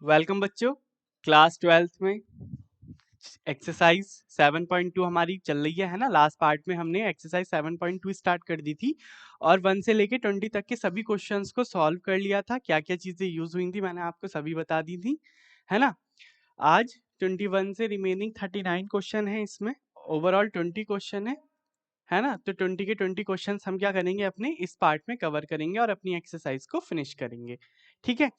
Welcome बच्चों। Class 12th में exercise 7.2 हमारी चल रही है ना। लास्ट पार्ट में हमने एक्सरसाइज 7.2 स्टार्ट कर दी थी और 1 से लेके 20 तक के सभी क्वेश्चंस को सॉल्व कर लिया था। क्या क्या चीजें यूज हुई थी मैंने आपको सभी बता दी थी, है ना। आज 21 से रिमेनिंग 39 क्वेश्चन है, इसमें ओवरऑल 20 क्वेश्चन है ना। तो 20 के 20 क्वेश्चंस हम क्या करेंगे, अपने इस पार्ट में कवर करेंगे और अपनी एक्सरसाइज को फिनिश करेंगे। ठीक है।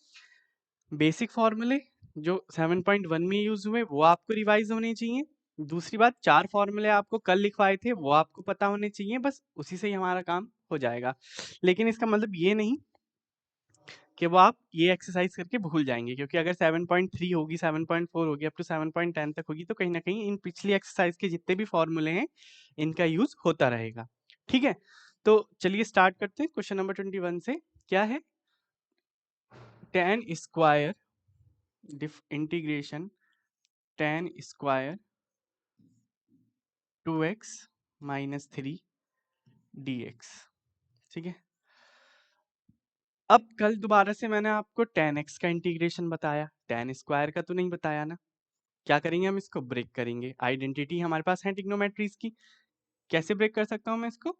बेसिक फॉर्मूले जो 7.1 में यूज हुए वो आपको रिवाइज होने चाहिए। दूसरी बात, 4 फॉर्मूले आपको कल लिखवाए थे वो आपको पता होने चाहिए, बस उसी से ही हमारा काम हो जाएगा। लेकिन इसका मतलब ये नहीं कि वो आप ये एक्सरसाइज करके भूल जाएंगे, क्योंकि अगर 7.3 होगी, 7.4 होगी, अप टू 7.10 तक होगी, तो कहीं ना कहीं इन पिछली एक्सरसाइज के जितने भी फॉर्मूले हैं इनका यूज होता रहेगा। ठीक है, तो चलिए स्टार्ट करते हैं क्वेश्चन नंबर 21 से। क्या है, tan square integration tan square 2x minus 3 dx। ठीक है, अब कल दोबारा से मैंने आपको tan x का इंटीग्रेशन बताया, tan स्क्वायर का तो नहीं बताया ना। क्या करेंगे, हम इसको ब्रेक करेंगे। आइडेंटिटी हमारे पास है ट्रिग्नोमेट्रीज की, कैसे ब्रेक कर सकता हूं मैं इसको,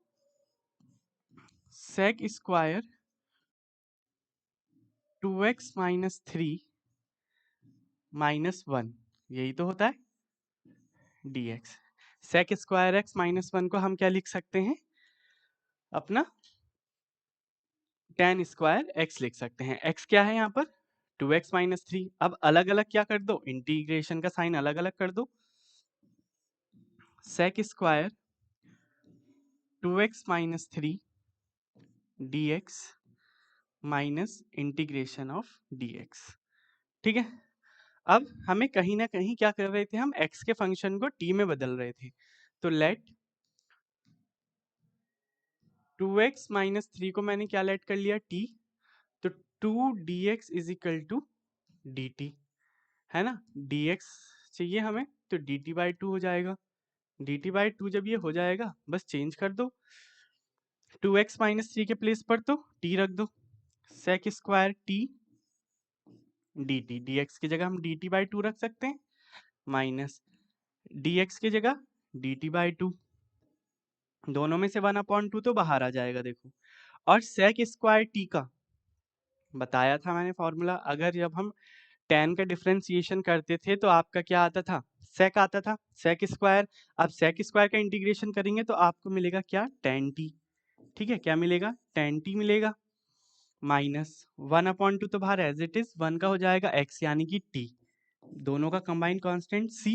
sec square 2x minus 3 minus 1, यही तो होता है dx। sec square x minus 1 को हम क्या लिख सकते हैं, अपना tan स्क्वायर x लिख सकते हैं। x क्या है यहाँ पर 2x माइनस 3। अब अलग अलग क्या कर दो, इंटीग्रेशन का साइन अलग अलग कर दो। sec square 2x minus 3 dx minus integration of dx। ठीक है, अब हमें कहीं ना कहीं क्या कर रहे थे, हम x के फंक्शन को t में बदल रहे थे। तो लेट 2x माइनस 3 को मैंने क्या लेट कर लिया, t। तो 2 dx is equal to dt, है ना। dx चाहिए हमें, तो dt बाई 2 हो जाएगा। dt बाई 2 जब ये हो जाएगा, बस चेंज कर दो 2x माइनस 3 के प्लेस पर तो t रख दो, sec square t dt। dx की जगह हम dt बाई 2 रख सकते हैं, माइनस dx की जगह dt बाई 2। दोनों में से 1/2 तो बाहर आ जाएगा, देखो। और sec स्क्वायर t का बताया था मैंने फॉर्मूला, अगर जब हम tan का डिफरेंशिएशन करते थे तो आपका क्या आता था, sec आता था, sec स्क्वायर। अब sec स्क्वायर का इंटीग्रेशन करेंगे तो आपको मिलेगा क्या, tan t। ठीक है, क्या मिलेगा, tan t मिलेगा, माइनस 1/2 तो बाहर एज इट इज 1 का हो जाएगा x यानी कि t। दोनों का कंबाइंड कांस्टेंट c,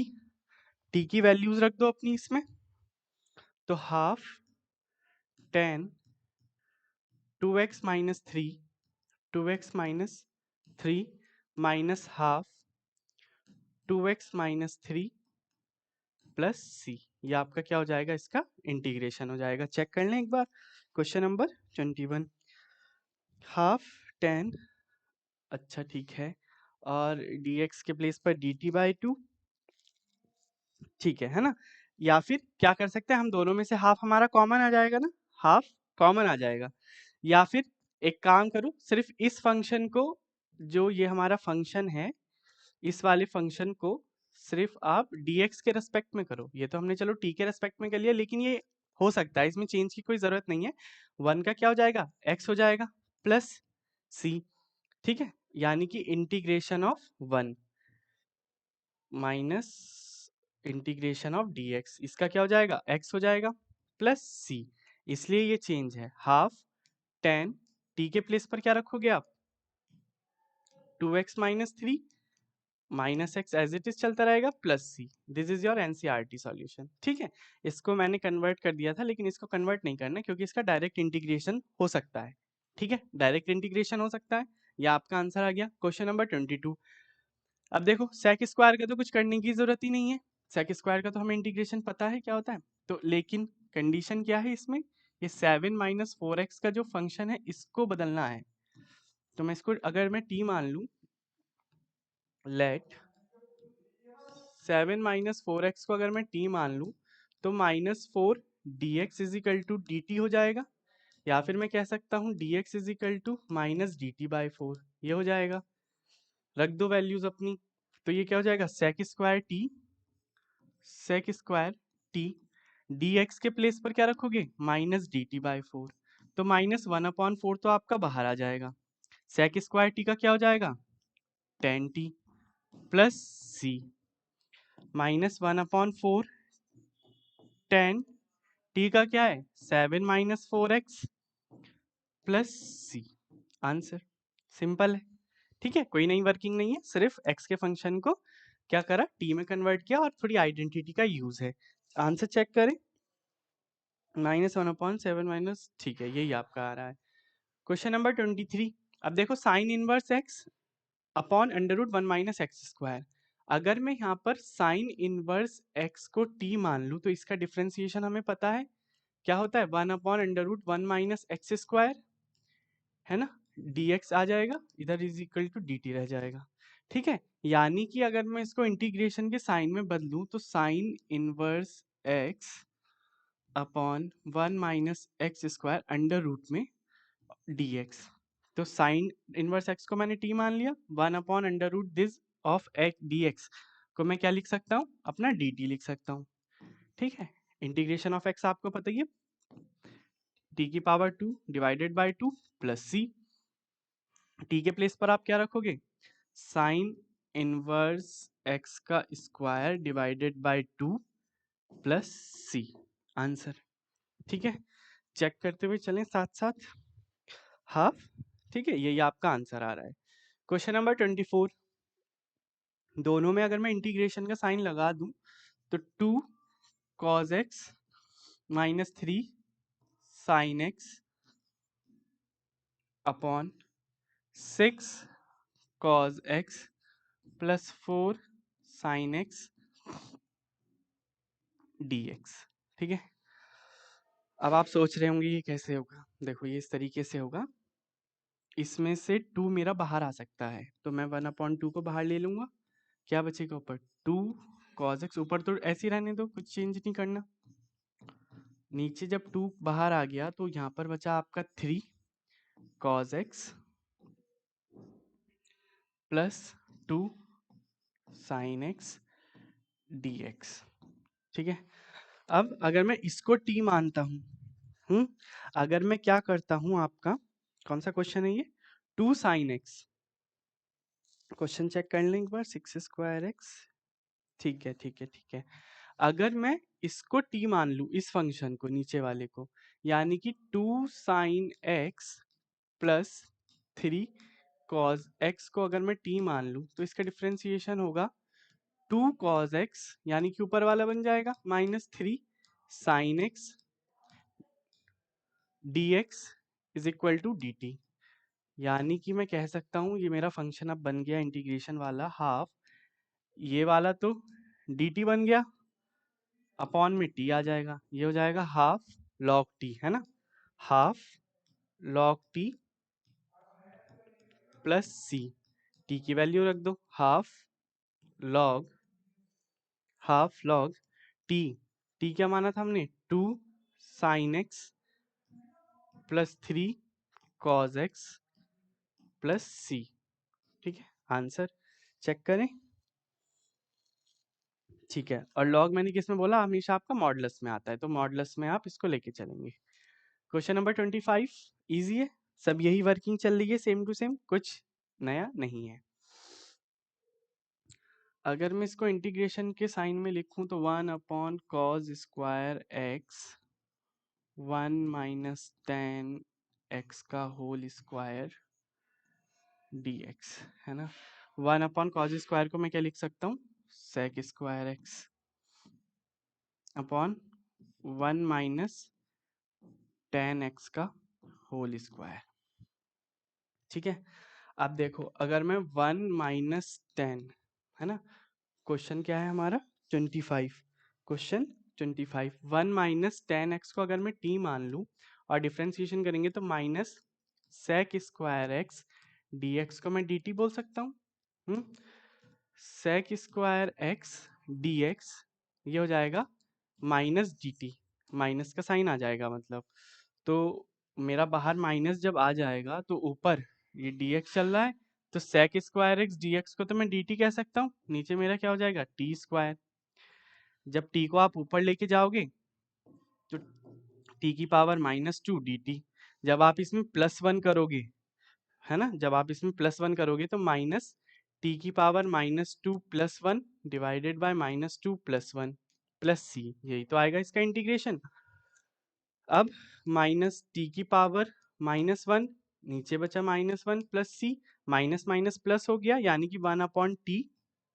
t की वैल्यूज रख दो अपनी इसमें। तो half tan 2x minus 3 2x minus 3 minus half 2x minus 3 plus C, ये आपका क्या हो जाएगा, इसका इंटीग्रेशन हो जाएगा। चेक कर लें एक बार, क्वेश्चन नंबर 21। हाफ 10, अच्छा ठीक है, और dx के प्लेस पर dt बाई 2, ठीक है ना। या फिर क्या कर सकते हैं, हम दोनों में से हाफ हमारा कॉमन आ जाएगा ना, हाफ कॉमन आ जाएगा। या फिर एक काम करो, सिर्फ इस फंक्शन को, जो ये हमारा फंक्शन है, इस वाले फंक्शन को सिर्फ आप dx के रेस्पेक्ट में करो। ये तो हमने चलो t के रेस्पेक्ट में कर लिया, लेकिन ये हो सकता है, इसमें चेंज की कोई जरूरत नहीं है। 1 का क्या हो जाएगा, x हो जाएगा प्लस c। ठीक है, यानी कि integration of 1 minus integration of dx, इसका क्या हो जाएगा, x हो जाएगा प्लस c। इसलिए ये चेंज है, हाफ tan t के प्लेस पर क्या रखोगे आप, 2x minus 3 minus x as it is चलता रहेगा plus C. This is your NCERT solution. ठीक है, इसको मैंने कन्वर्ट कर दिया था, लेकिन इसको कन्वर्ट नहीं करना क्योंकि इसका डायरेक्ट इंटीग्रेशन हो सकता है। ठीक है, डायरेक्ट इंटीग्रेशन हो सकता है। यह आपका आंसर आ गया क्वेश्चन नंबर 22। अब देखो, सेक स्क्वायर का तो कुछ करने की जरूरत ही नहीं है, सेक स्क्वायर का तो हमें इंटीग्रेशन पता है क्या होता है। तो लेकिन कंडीशन क्या है इसमें, ये 7 माइनस 4x का जो फंक्शन है इसको बदलना है। तो मैं इसको अगर मैं t मान लूं, लेट 7 माइनस 4x को अगर मैं t मान लूं, तो minus 4 dx is equal to dt हो जाएगा। या फिर मैं कह सकता हूं dx is equal to minus dt by 4, ये हो जाएगा। रख दो वैल्यूज अपनी, तो ये क्या हो जाएगा sec square T D X के प्लेस पर क्या रखोगे minus D T by four, तो माइनस 1/4 तो आपका बाहर आ जाएगा, सेक स्क्वायर टी का क्या हो जाएगा 10t plus C, minus 1/4 10, T का क्या है 7 minus 4x plus C, answer simple है। ठीक है, कोई नई वर्किंग नहीं है, सिर्फ x के फंक्शन को क्या करा t में कन्वर्ट किया और थोड़ी आइडेंटिटी का यूज है। आंसर चेक करें, -1/7 माइनस, ठीक है यही आपका आ रहा है। क्वेश्चन नंबर 23, अब देखो sine inverse x upon under root 1 minus x square, अगर मैं यहाँ पर साइन इनवर्स x को t मान लूँ तो इसका डिफ्रेंसिएशन हमें पता है क्या होता है 1/√1 माइनस एक्स स्क्वायर, है ना, dx आ जाएगा इधर इज इक्वल टू dt रह जाएगा। ठीक है, यानी कि अगर मैं इसको इंटीग्रेशन के साइन में बदलूं तो sine inverse x upon 1 minus x square under root में dx, तो साइन इनवर्स x को मैंने t मान लिया, 1/√दिस ऑफ x dx को मैं क्या लिख सकता हूँ अपना dt लिख सकता हूँ। ठीक है, इंटीग्रेशन ऑफ x आपको पता ही है t की power 2 divided by 2 plus c, t के प्लेस पर आप क्या रखोगे साइन इनवर्स x का square divided by 2 plus c, answer. ठीक है, चेक करते हुए चलें साथ साथ, हाफ, ठीक है यही आपका आंसर आ रहा है। क्वेश्चन नंबर 24, दोनों में अगर मैं इंटीग्रेशन का साइन लगा दूं तो 2 cos x minus 3 sin x upon 6 cos x plus 4 sin x dx। ठीक है, अब आप सोच रहे होंगे ये कैसे होगा, देखो ये इस तरीके से होगा, इसमें से 2 मेरा बाहर आ सकता है तो मैं 1/2 को बाहर ले लूंगा, क्या बचेगा ऊपर 2 cos x, ऊपर तो ऐसे ही रहने दो कुछ चेंज नहीं करना, नीचे जब 2 बाहर आ गया तो यहाँ पर बचा आपका 3 cos x plus 2 sin x dx। ठीक है, अब अगर मैं इसको t मानता हूँ, अगर मैं क्या करता हूँ आपका, कौन सा क्वेश्चन है ये 2 sin x, क्वेश्चन चेक कर लें एक बार 6 स्क्वायर x, ठीक है ठीक है ठीक है, अगर मैं इसको t मान लूँ इस फंक्शन को नीचे वाले को, यानी कि 2 sin x plus 3 cos x को अगर मैं t मान लूँ तो इसका डिफ्रेंसिएशन होगा 2 cos x, यानी कि ऊपर वाला बन जाएगा minus 3 sin x dx is equal to dt, यानी कि मैं कह सकता हूँ ये मेरा फंक्शन अब बन गया इंटीग्रेशन वाला हाफ, ये वाला तो dt बन गया, अपॉन में t आ जाएगा, ये हो जाएगा हाफ log t, है ना, half log t plus c, t की वैल्यू रख दो log t, t क्या माना था हमने 2 sin x plus 3 cos x plus c। ठीक है, आंसर चेक करें, ठीक है, और लॉग मैंने किस में बोला हमेशा आपका मॉडुलस में आता है, तो मॉडुलस में आप इसको लेके चलेंगे। क्वेश्चन नंबर 25 इजी है, सब यही वर्किंग चल रही है सेम टू सेम, कुछ नया नहीं है। अगर मैं इसको इंटीग्रेशन के साइन में लिखूं तो 1/cos square x 1 minus tan x का होल स्क्वायर dx, है ना, 1/cos स्क्वायर को मैं क्या लिख सकता हूँ sec square x upon 1 minus tan x का होल स्क्वायर। ठीक है, अब देखो अगर मैं 1 माइनस 10, है ना, क्वेश्चन क्या है हमारा 25, क्वेश्चन 25 1 माइनस 10x को अगर मैं t मान लूँ और डिफ्रेंसिएशन करेंगे तो minus sec square x dx को मैं dt बोल सकता हूँ, sec स्क्वायर x dx ये हो जाएगा माइनस dt, माइनस का साइन आ जाएगा मतलब, तो मेरा बाहर माइनस जब आ जाएगा तो ऊपर ये dx चल रहा है तो sec स्क्वायर एक्स dx को तो मैं dt कह सकता हूँ, नीचे मेरा क्या हो जाएगा t स्क्वायर। जब t को आप ऊपर लेके जाओगे तो t की पावर -2 dt। जब आप इसमें +1 करोगे, है ना, जब आप इसमें +1 करोगे तो माइनस t की power -2 + 1 divided by -2 + 1 plus c, यही तो आएगा इसका इंटीग्रेशन। अब माइनस टी की पावर -1, नीचे बचा -1 plus C, minus minus plus हो गया यानी कि 1/t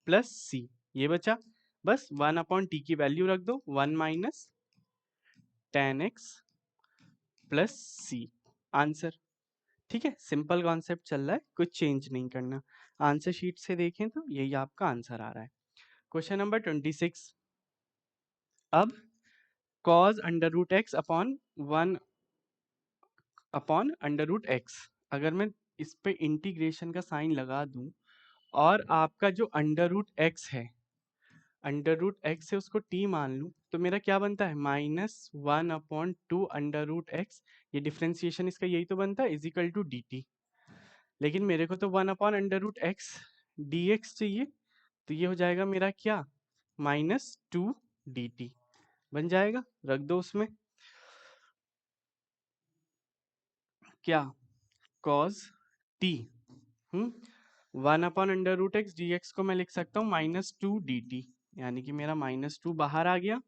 प्लस सी, ये बचा। बस 1/t की वैल्यू रख दो, 1 minus ten x plus C, answer. ठीक है, सिंपल कॉन्सेप्ट चल रहा है, कुछ चेंज नहीं करना। आंसर शीट से देखें तो यही आपका आंसर आ रहा है। Question number 26। अब cos √x upon 1 upon √x, अगर मैं इस पे इंटीग्रेशन का साइन लगा दूं और आपका जो √x है, √x है उसको t मान लूं, तो मेरा क्या बनता है -1/2 √x, ये डिफ्रेंसिएशन इसका यही तो बनता है, इजिकल टू dt। लेकिन मेरे को तो 1/√x dx चाहिए, तो ये हो जाएगा मेरा क्या -2 dt बन जाएगा, रख दो उसमें क्या cos t, 1/√x dx को मैं लिख सकता हूँ -2 dt, यानी कि मेरा -2 बाहर आ गया,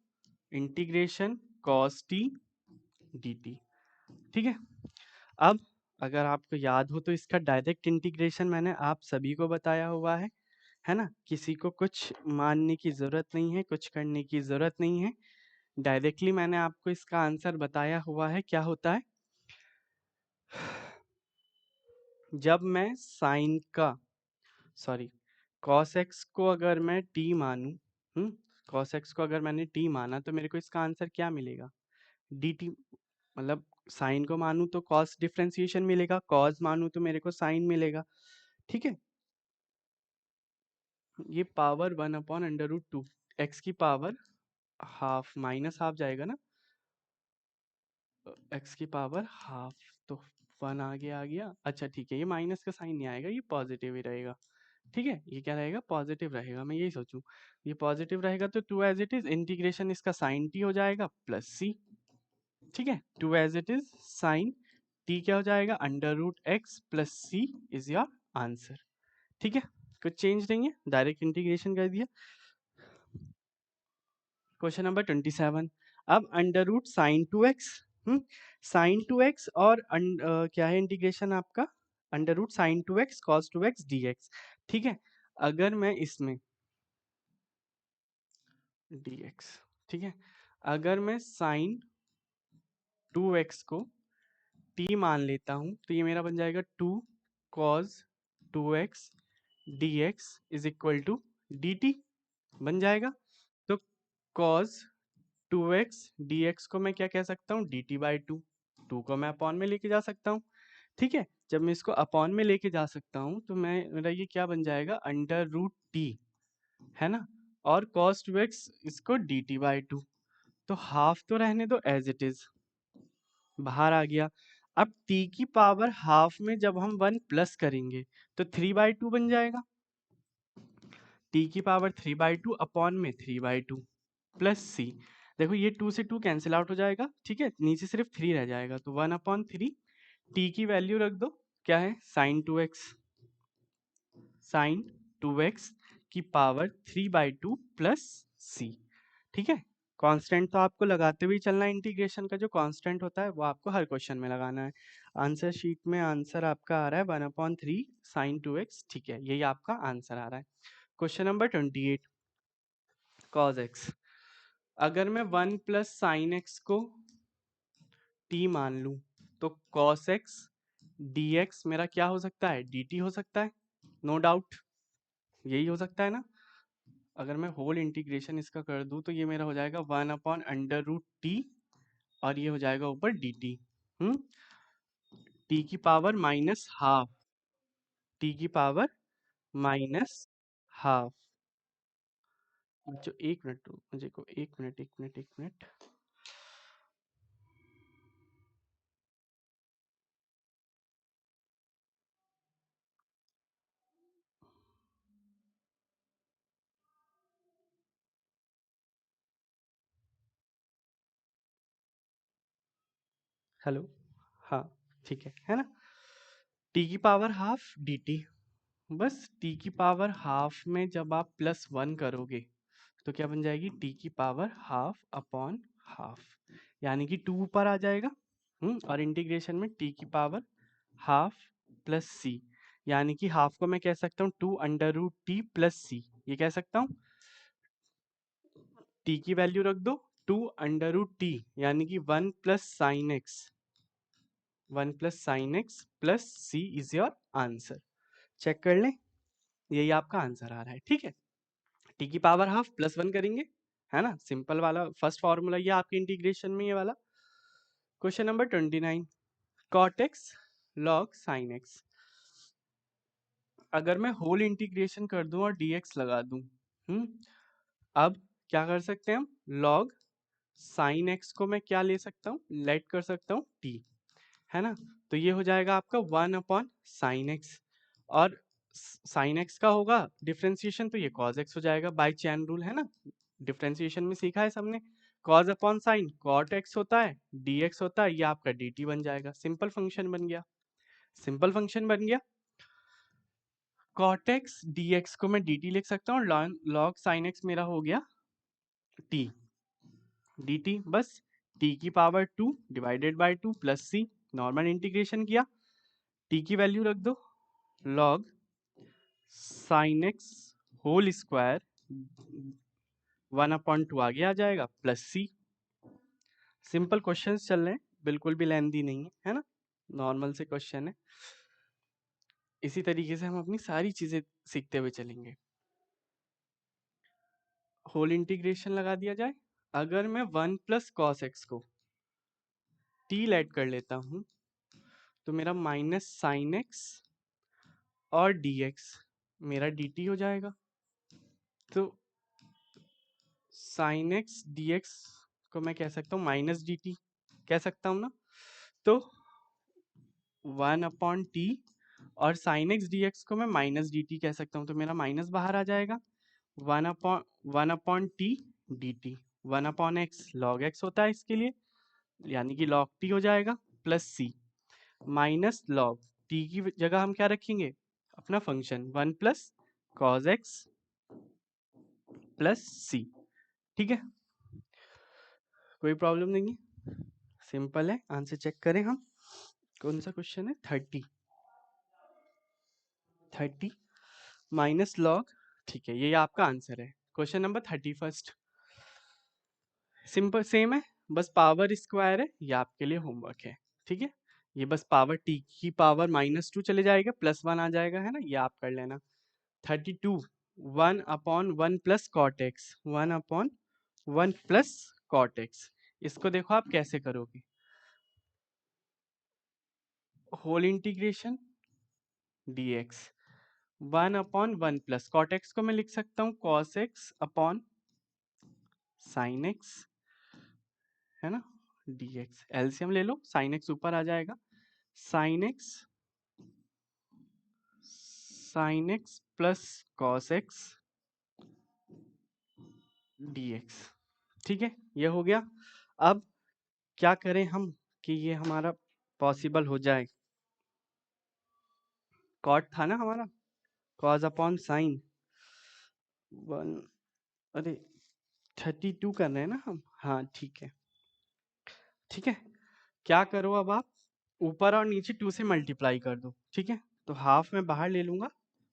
इंटीग्रेशन cos t dt। ठीक है, अब अगर आपको याद हो तो इसका डायरेक्ट इंटीग्रेशन मैंने आप सभी को बताया हुआ है ना, किसी को कुछ मानने की जरूरत नहीं है, कुछ करने की जरूरत नहीं है, डायरेक्टली मैंने आपको इसका आंसर बताया हुआ है। क्या होता है, जब मैं साइन का सॉरी cos x को अगर मैं t मानूं, cos x को अगर मैंने t माना तो मेरे को इसका आंसर क्या मिलेगा dt, मतलब साइन को मानूं तो cos डिफरेंशिएशन मिलेगा, cos मानूं तो मेरे को साइन मिलेगा। ठीक है, ये पावर 1/√2, x की पावर हाफ, माइनस हाफ जाएगा ना, x की पावर हाफ, तो 1 आ गया। अच्छा ठीक है, ये माइनस का साइन नहीं आएगा, ये पॉजिटिव ही रहेगा। ठीक है, ये क्या रहेगा, पॉजिटिव रहेगा, मैं यही सोचूं ये पॉजिटिव रहेगा तो 2 एज इट इज इंटीग्रेशन इसका साइन टी हो जाएगा प्लस सी। ठीक है, 2 as it is sine T क्या हो जाएगा √x plus C is your answer. ठीक है, कुछ चेंज नहीं है, डायरेक्ट इंटीग्रेशन कर दिया। Question number 27। अब √sin2x, sin2x और क्या है इंटीग्रेशन आपका √sin2x cos2x dx। ठीक है, अगर मैं इसमें dx, ठीक है, अगर मैं sin 2x को t मान लेता हूं तो ये मेरा बन जाएगा 2 cos 2x dx is equal to dt बन जाएगा। तो cos 2x dx को मैं क्या कह सकता हूँ dt/2, 2 को मैं अपॉन में लेके जा सकता हूँ। ठीक है, जब मैं इसको अपॉन में लेके जा सकता हूँ तो मैं मेरा ये क्या बन जाएगा √t, है ना, और cos 2x इसको dt/2, तो हाफ तो रहने दो एज इट इज, बाहर आ गया। अब t की पावर हाफ में जब हम 1 प्लस करेंगे तो 3/2 बन जाएगा, t की पावर 3/2 अपॉन में 3/2 प्लस c। देखो ये 2 से 2 कैंसिल आउट हो जाएगा, ठीक है, नीचे सिर्फ 3 रह जाएगा, तो 1/3, t की वैल्यू रख दो, क्या है sin 2x की पावर 3/2 प्लस c। ठीक है, कांस्टेंट तो आपको लगाते हुए चलना है, इंटीग्रेशन का जो कांस्टेंट होता है वो आपको हर क्वेश्चन में लगाना है। आंसर शीट में आंसर आपका आ रहा है 1/3 sin 2x, ठीक है, यही आपका आंसर आ रहा है। क्वेश्चन नंबर 28, cos x, अगर मैं 1 प्लस साइन एक्स को t मान लूं तो cos x dx मेरा क्या हो सकता है dt हो सकता है, नो डाउट यही हो सकता है ना। अगर मैं होल इंटीग्रेशन इसका कर दूं तो ये मेरा हो जाएगा 1/√t और ये हो जाएगा ऊपर dt, t की पावर -हाफ, t की पावर -हाफ। जो 1 मिनट मुझे को 1 मिनट 1 मिनट 1 मिनट, हेलो, हाँ ठीक है ना। टी की पावर हाफ डी टी, बस टी की पावर हाफ में जब आप +1 करोगे तो क्या बन जाएगी, टी की पावर हाफ अपॉन हाफ, यानी कि 2 ऊपर आ जाएगा। और इंटीग्रेशन में टी की पावर हाफ प्लस सी, यानी कि हाफ को मैं कह सकता हूँ 2√t प्लस सी, ये कह सकता हूँ। टी की वैल्यू रख दो 2√t, यानी कि 1 plus sine x, 1 plus sine x plus C is your answer. Check कर लें, यही आपका आंसर आ रहा है। ठीक है, टी की पावर हाफ +1 करेंगे, है ना, सिंपल वाला फर्स्ट फॉर्मूला ये आपके इंटीग्रेशन में, ये वाला। Question number 29, cot x log sin x। अगर मैं होल इंटीग्रेशन कर दूं और dx लगा दूं, अब क्या कर सकते हैं हम, log sin x को मैं क्या ले सकता हूँ, लेट कर सकता हूँ t, है ना। तो ये हो जाएगा आपका 1 अपॉन साइन एक्स, और साइन एक्स का होगा डिफ्रेंसिएशन तो ये cos x हो जाएगा बाय चैन रूल, है ना। डिफ्रेंसिएशन में सीखा है सबने, cos upon sine cot x होता है, dx होता है, ये आपका dt बन जाएगा। सिंपल फंक्शन बन गया, सिंपल फंक्शन बन गया। cot x dx को मैं dt लिख सकता हूँ, log sin x मेरा हो गया t dt, बस t की power 2 divided by 2 plus C, normal integration किया, t की वैल्यू रख दो log sin x whole square 1/2 आगे आ जाएगा प्लस सी। सिंपल क्वेश्चंस चल रहे हैं, बिल्कुल भी लेंथी नहीं है ना, नॉर्मल से क्वेश्चन है। इसी तरीके से हम अपनी सारी चीजें सीखते हुए चलेंगे। होल इंटीग्रेशन लगा दिया जाए, अगर मैं 1 प्लस कॉस एक्स को t लेट कर लेता हूं तो मेरा माइनस साइन एक्स और dx मेरा dt हो जाएगा। तो साइन एक्स dx को मैं कह सकता हूँ माइनस dt, कह सकता हूँ ना। तो 1/t और साइन एक्स dx को मैं माइनस dt कह सकता हूँ, तो मेरा माइनस बाहर आ जाएगा, 1/t dt, 1/x log x होता है इसके लिए, यानी कि log t हो जाएगा plus C, minus log t की जगह हम क्या रखेंगे, अपना function 1 plus cos x plus C. ठीक है, कोई प्रॉब्लम नहीं है, सिंपल है। आंसर चेक करें हम, कौन सा क्वेश्चन है, 30 माइनस लॉग, ठीक है, ये आपका आंसर है। क्वेश्चन नंबर 31 सिंपल सेम है, बस पावर स्क्वायर है, ये आपके लिए होमवर्क है। ठीक है, ये बस पावर टी की पावर -2 चले जाएगा, +1 आ जाएगा, है ना, ये आप कर लेना। 32 1/1 plus cot x, 1/1 plus cot x, इसको देखो आप कैसे करोगे, whole integration dx 1/1 plus cot x को मैं लिख सकता हूँ cos x upon sine x, है ना, dx एलसीएम ले लो, साइन एक्स ऊपर आ जाएगा, sign x plus cos x dx। ठीक है, ये हो गया। अब क्या करें हम कि ये हमारा पॉसिबल हो जाए, कॉट था ना हमारा, कॉस अपॉन साइन 1, अरे 32 कर रहे हैं ना हम, हाँ ठीक है, ठीक है। क्या करो अब आप, ऊपर और नीचे 2 से मल्टीप्लाई कर दो, ठीक है। तो हाफ में बाहर ले लूंगा,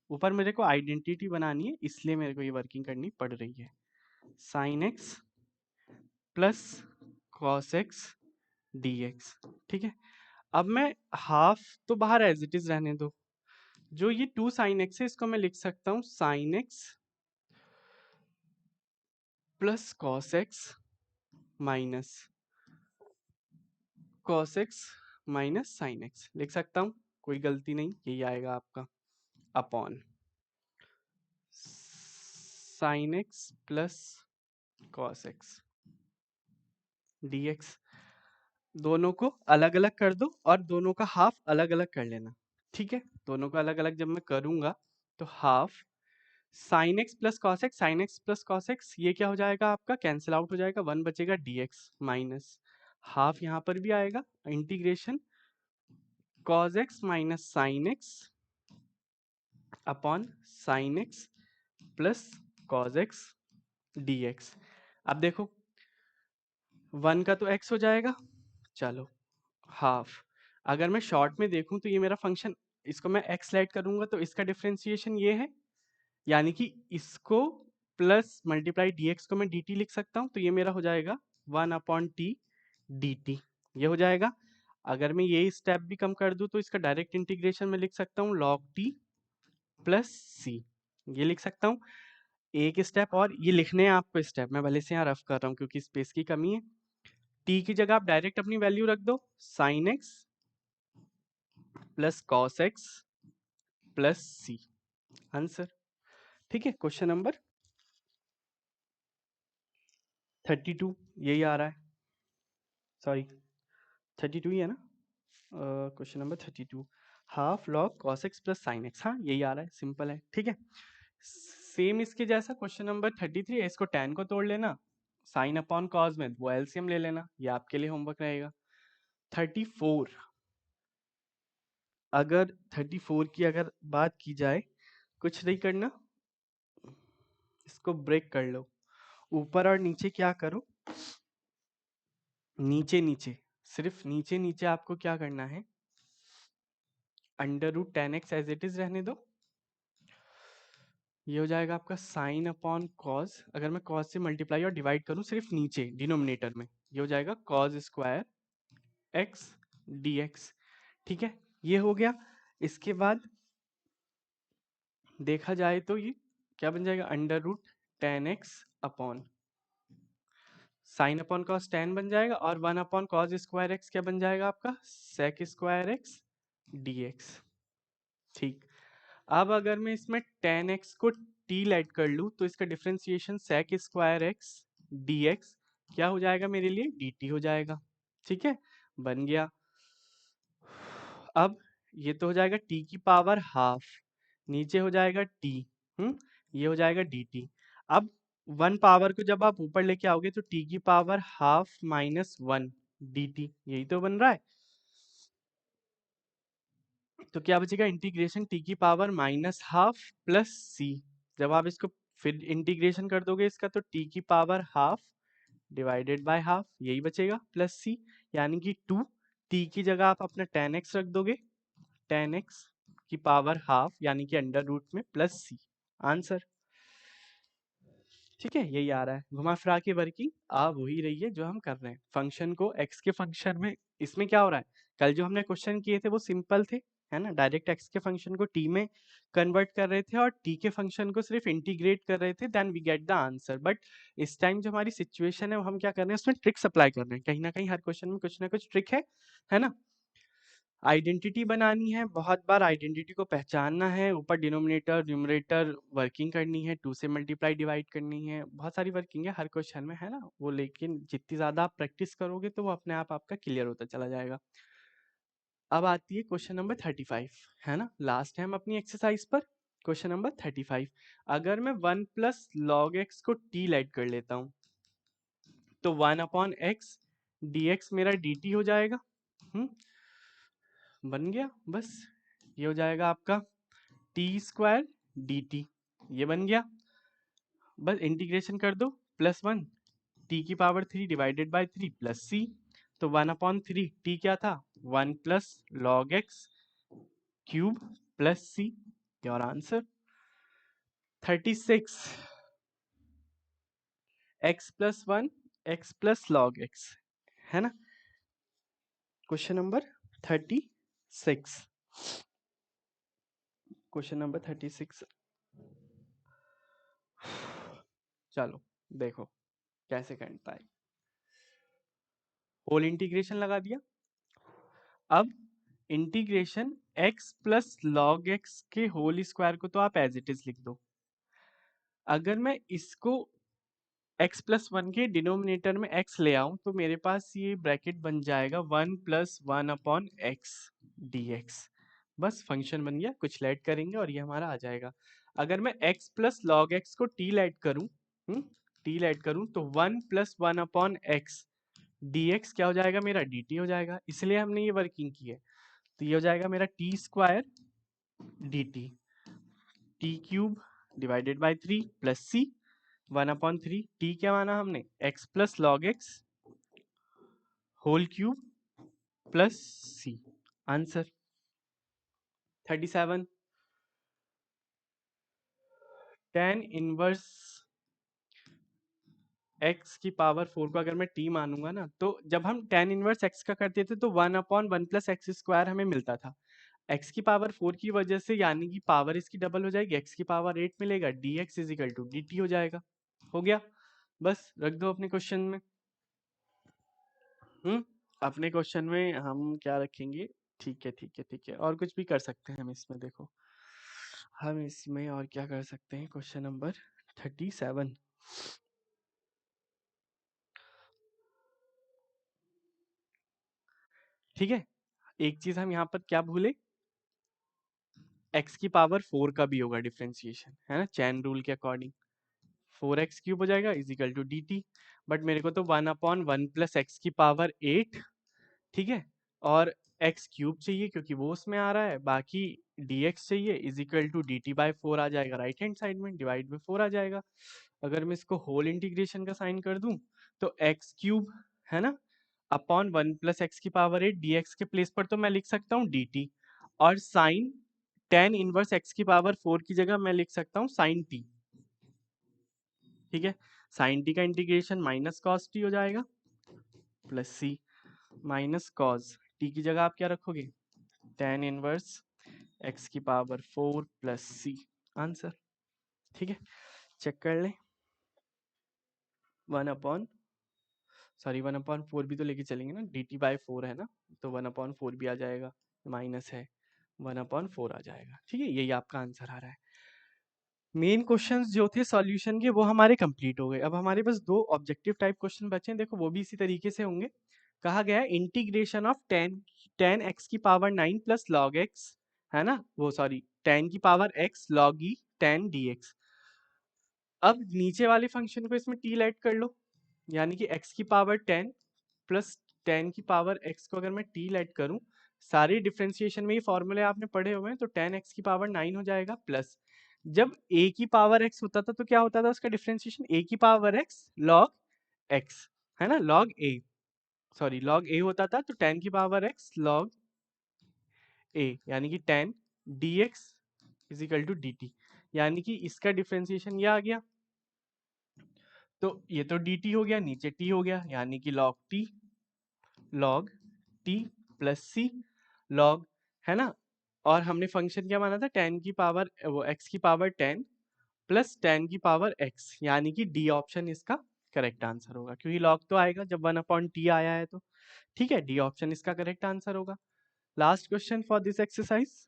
ऊपर मेरे को आइडेंटिटी बनानी है, इसलिए मेरे को ये वर्किंग करनी पड़ रही है। Sign x plus cos x dx, ठीक है। अब मैं हाफ तो बाहर एज इट इज रहने दो, जो ये 2 साइन एक्स है इसको मैं लिख सकता हूँ sign x plus cos x minus cos x minus sine x लिख सकता हूँ, कोई गलती नहीं, यही आएगा आपका, upon sine x plus cos x dx। दोनों को अलग अलग कर दो और दोनों का हाफ अलग अलग कर लेना, ठीक है। दोनों को अलग अलग जब मैं करूंगा तो half sine x plus cos x, sign x plus cos x, ये क्या हो जाएगा आपका, कैंसिल आउट हो जाएगा, 1 बचेगा dx माइनस हाफ यहाँ पर भी आएगा, integration cos x minus sine x upon sine x plus cos x dx। अब देखो 1 का तो x हो जाएगा, चलो हाफ। अगर मैं शॉर्ट में देखूं तो ये मेरा फंक्शन, इसको मैं x लेट करूंगा तो इसका डिफरेंशिएशन ये है, यानी कि इसको प्लस मल्टीप्लाई dx को मैं dt लिख सकता हूं, तो ये मेरा हो जाएगा 1 अपॉन टी dt, ये हो जाएगा। अगर मैं ये स्टेप भी कम कर दूं तो इसका डायरेक्ट इंटीग्रेशन में लिख सकता हूँ log t प्लस सी, ये लिख सकता हूँ। एक स्टेप और ये लिखने हैं आपको स्टेप, मैं भले से यहाँ रफ कर रहा हूँ क्योंकि स्पेस की कमी है। t की जगह आप डायरेक्ट अपनी वैल्यू रख दो, sine x plus cos x plus C, answer. ठीक है, क्वेश्चन नंबर 32 यही आ रहा है, सॉरी 32 ही है ना, question number 32, half log cos x plus sine x, हाँ यही आ रहा है, सिंपल है। ठीक है, सेम इसके जैसा क्वेश्चन नंबर 33 है, इसको tan को तोड़ लेना, साइन अपॉन कॉस में वो एलसीएम ले लेना, ये आपके लिए होमवर्क रहेगा। 34, अगर 34 की अगर बात की जाए, कुछ नहीं करना, इसको ब्रेक कर लो, ऊपर और नीचे क्या करो, नीचे नीचे, सिर्फ नीचे नीचे आपको क्या करना है, under root 10x as it is रहने दो, ये हो जाएगा आपका साइन अपॉन कॉस, अगर मैं कॉस से मल्टीप्लाई और डिवाइड करूं सिर्फ नीचे डिनोमिनेटर में, ये हो जाएगा कॉस स्क्वायर एक्स dx। ठीक है, ये हो गया। इसके बाद देखा जाए तो ये क्या बन जाएगा, under root 10x upon sine upon cos 10 बन जाएगा, और 1 अपॉन कॉस स्क्वायर एक्स क्या बन जाएगा आपका, सेक स्क्वायर एक्स dx। ठीक, अब अगर मैं इसमें 10x को t लेट कर लूँ तो इसका differentiation sec square x dx क्या हो जाएगा मेरे लिए, dt हो जाएगा। ठीक है, बन गया। अब ये तो हो जाएगा t की पावर हाफ, नीचे हो जाएगा t, ये हो जाएगा dt। अब 1 पावर को जब आप ऊपर लेके आओगे तो t की पावर हाफ माइनस 1 dt, यही तो बन रहा है। तो क्या बचेगा, इंटीग्रेशन t की पावर माइनस हाफ प्लस सी, जब आप इसको फिर इंटीग्रेशन कर दोगे इसका तो t की power half divided by half, यही बचेगा प्लस सी, यानी कि 2, t की जगह आप अपना 10x रख दोगे, 10x की पावर हाफ यानी कि अंडर रूट में प्लस सी, आंसर। ठीक है, यही आ रहा है, घुमा फिरा के वर्किंग आ वही रही है जो हम कर रहे हैं, फंक्शन को x के फंक्शन में। इसमें क्या हो रहा है, कल जो हमने क्वेश्चन किए थे वो सिंपल थे, है ना, डायरेक्ट x के फंक्शन को t में कन्वर्ट कर रहे थे और t के फंक्शन को सिर्फ इंटीग्रेट कर रहे थे, then we get the answer. But इस टाइम जो हमारी सिचुएशन है वो हम क्या कर रहे हैं, उसमें ट्रिक्स अप्लाई कर रहे हैं, कहीं ना कहीं हर क्वेश्चन में कुछ ना कुछ ट्रिक है ना। आइडेंटिटी बनानी है, बहुत बार आइडेंटिटी को पहचानना है, ऊपर डिनोमिनेटर न्यूमरेटर वर्किंग करनी है, 2 से मल्टीप्लाई डिवाइड करनी है, बहुत सारी वर्किंग है हर क्वेश्चन में, है ना वो, लेकिन जितनी ज़्यादा आप प्रैक्टिस करोगे तो वो अपने आप आपका क्लियर होता चला जाएगा। अब आती है क्वेश्चन नंबर 35, है ना, लास्ट है हम अपनी एक्सरसाइज पर। क्वेश्चन नंबर 35, अगर मैं 1 प्लस लॉग एक्स को टी लेट कर लेता हूँ तो 1 अपॉन एक्स डी एक्स मेरा डी टी हो जाएगा, बन गया बस, ये हो जाएगा आपका टी स्क्वायर डी टी, ये बन गया। बस इंटीग्रेशन कर दो, +1 टी की power 3 divided by 3 plus C, तो 1/3 टी क्या था, 1 plus log x cube plus C, your answer. 36, x plus 1 x plus log x, है ना, क्वेश्चन नंबर 36, क्वेश्चन नंबर 36। चलो देखो कैसे करता है, होल इंटीग्रेशन लगा दिया। अब integration x plus log x के होल स्क्वायर को तो आप एज इट इज लिख दो, अगर मैं इसको x प्लस 1 के डिनोमिनेटर में x ले आऊं तो मेरे पास ये ब्रैकेट बन जाएगा 1 plus 1 upon x D x, बस फंक्शन बन गया, कुछ लेट करेंगे और ये हमारा आ जाएगा। अगर मैं x प्लस लॉग एक्स को t लेट करूं, t लेट करूं तो 1 प्लस 1 अपॉन एक्स dx क्या हो जाएगा मेरा, dt हो जाएगा, इसलिए हमने ये वर्किंग की है। तो ये हो जाएगा मेरा T square dt, T cube divided by 3 plus C 1/3, T क्या माना हमने, x plus log x whole cube plus C. Answer 37। tan inverse x की पावर 4 को अगर मैं t मानूंगा ना, तो जब हम tan इनवर्स x का करते थे तो 1/1 प्लस एक्स स्क्वायर हमें मिलता था। x की पावर 4 की वजह से यानी कि पावर इसकी डबल हो जाएगी, x की पावर 8 मिलेगा, dx is equal to dt हो जाएगा। हो गया, बस रख दो अपने क्वेश्चन में। अपने क्वेश्चन में हम क्या रखेंगे, ठीक है ठीक है ठीक है, और कुछ भी कर सकते हैं हम इसमें। देखो हम इसमें और क्या कर सकते हैं, क्वेश्चन नंबर 37। ठीक है, एक चीज हम यहाँ पर क्या भूले, x की पावर 4 का भी होगा डिफ्रेंसिएशन, है ना, चैन रूल के अकॉर्डिंग 4x क्यूब हो जाएगा is equal to D T. But मेरे को तो 1/1 प्लस एक्स की पावर 8, ठीक है, और x क्यूब चाहिए क्योंकि वो उसमें आ रहा है, बाकी dx चाहिए is equal to D T by 4 आ जाएगा, राइट हैंड साइड में डिवाइड में 4 आ जाएगा। अगर मैं इसको होल इंटीग्रेशन का साइन कर दूं तो x क्यूब, है ना, अपॉन 1 प्लस एक्स की पावर 8, dx के प्लेस पर तो मैं लिख सकता हूँ dt, और साइन tan इनवर्स x की पावर 4 की जगह मैं लिख सकता हूँ साइन t। ठीक है, साइन t का इंटीग्रेशन माइनस कॉस t हो जाएगा plus C minus cos t की जगह आप क्या रखोगे, tan इनवर्स x की पावर 4 प्लस सी। आंसर ठीक है, चेक कर लें। 1/4 भी तो लेके चलेंगे ना, dt बाई 4 है ना, तो 1/4 भी आ जाएगा, माइनस है 1/4 आ जाएगा। ठीक है, यही आपका आंसर आ रहा है। मेन क्वेश्चंस जो थे सॉल्यूशन के वो हमारे कंप्लीट हो गए। अब हमारे पास दो ऑब्जेक्टिव टाइप क्वेश्चन बचे हैं, देखो वो भी इसी तरीके से होंगे। कहा गया है इंटीग्रेशन ऑफ टेन एक्स की पावर 9 प्लस लॉग एक्स, है ना, वो सॉरी 10 की power x log e tan dx। अब नीचे वाले फंक्शन को इसमें t ऐड कर लो, यानी कि x की पावर 10 प्लस 10 की पावर x को अगर मैं t ऐड करूं, सारे डिफरेंशिएशन में ये फॉर्मूले आपने पढ़े हुए हैं, तो 10x की पावर 9 हो जाएगा, प्लस जब a की पावर x होता था तो क्या होता था उसका डिफरेंशिएशन, a की पावर x log x, है ना, log a, sorry log a होता था, तो 10 की पावर x log a, यानी कि 10 dx is equal to dt, यानी कि इसका डिफरेंशिएशन ये आ गया, तो ये तो dt हो गया, नीचे t हो गया, यानी कि log t प्लस सी log, है ना, और हमने फंक्शन क्या माना था, 10 की पावर वो x की पावर 10 प्लस 10 की पावर x, यानी कि डी ऑप्शन इसका करेक्ट आंसर होगा, क्योंकि log तो आएगा जब 1/t आया है तो। ठीक है, डी ऑप्शन इसका करेक्ट आंसर होगा। Last question for this exercise,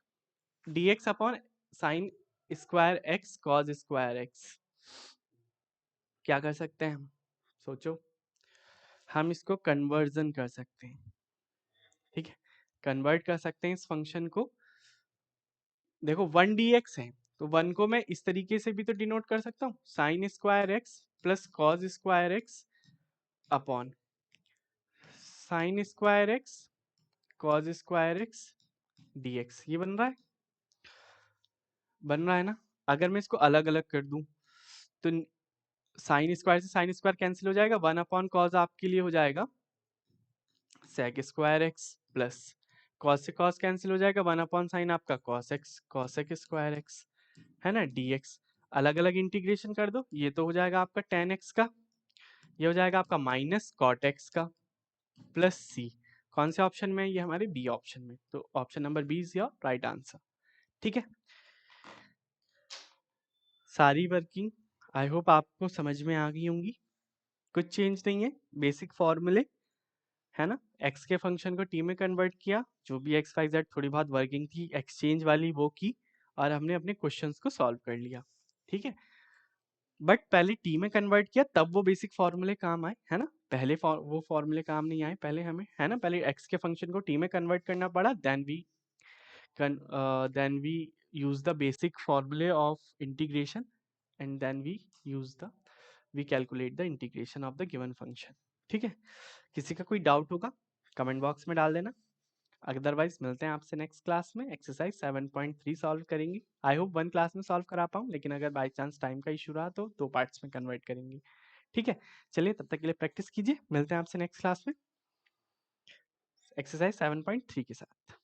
dx upon sine square x cos square x, क्या कर सकते हैं हम, सोचो। हम इसको कन्वर्जन कर सकते हैं, ठीक है, कन्वर्ट कर सकते हैं इस फंक्शन को। देखो 1 dx है, तो 1 को मैं इस तरीके से भी तो डिनोट कर सकता हूँ, sine square x plus cos square x upon sine square x cos square x dx। ये बन रहा है ना। अगर मैं इसको अलग अलग कर दूं तो साइन स्क्वायर से साइन स्क्वायर कैंसिल हो जाएगा, 1/cos आपके लिए हो जाएगा sec square x, plus cos से कॉस कैंसिल हो जाएगा, 1/sin आपका cos x cosec square x, है ना, dx। अलग अलग इंटीग्रेशन कर दो, ये तो हो जाएगा आपका tan x का, ये हो जाएगा आपका माइनस कॉट एक्स का, प्लस सी। कौन से ऑप्शन में है, ये हमारे बी ऑप्शन में, तो option number B is your right answer. ठीक है, सारी वर्किंग आई होप आपको समझ में आ गई होंगी, कुछ चेंज नहीं है, बेसिक फॉर्मूले, है ना, x के फंक्शन को t में कन्वर्ट किया, जो भी x y z थोड़ी बहुत वर्किंग थी एक्सचेंज वाली वो की, और हमने अपने क्वेश्चंस को सॉल्व कर लिया। ठीक है, बट पहले t में कन्वर्ट किया तब वो बेसिक फॉर्मूले काम आए, है ना, पहले वो फॉर्मूले काम नहीं आए, पहले हमें, है ना, पहले x के फंक्शन को t में कन्वर्ट करना पड़ा, then we use the basic formula of integration and then we calculate the integration of the given function। ठीक है, किसी का कोई डाउट होगा कमेंट बॉक्स में डाल देना, अदरवाइज मिलते हैं आपसे नेक्स्ट क्लास में। एक्सरसाइज 7.3 सॉल्व करेंगे। आई होप 1 क्लास में सॉल्व करा पाऊँ, लेकिन अगर बाई चांस टाइम का इशू रहा तो 2 पार्ट्स में कन्वर्ट करेंगे। ठीक है, चलिए तब तक के लिए प्रैक्टिस कीजिए, मिलते हैं आपसे नेक्स्ट क्लास में एक्सरसाइज 7.3 के साथ।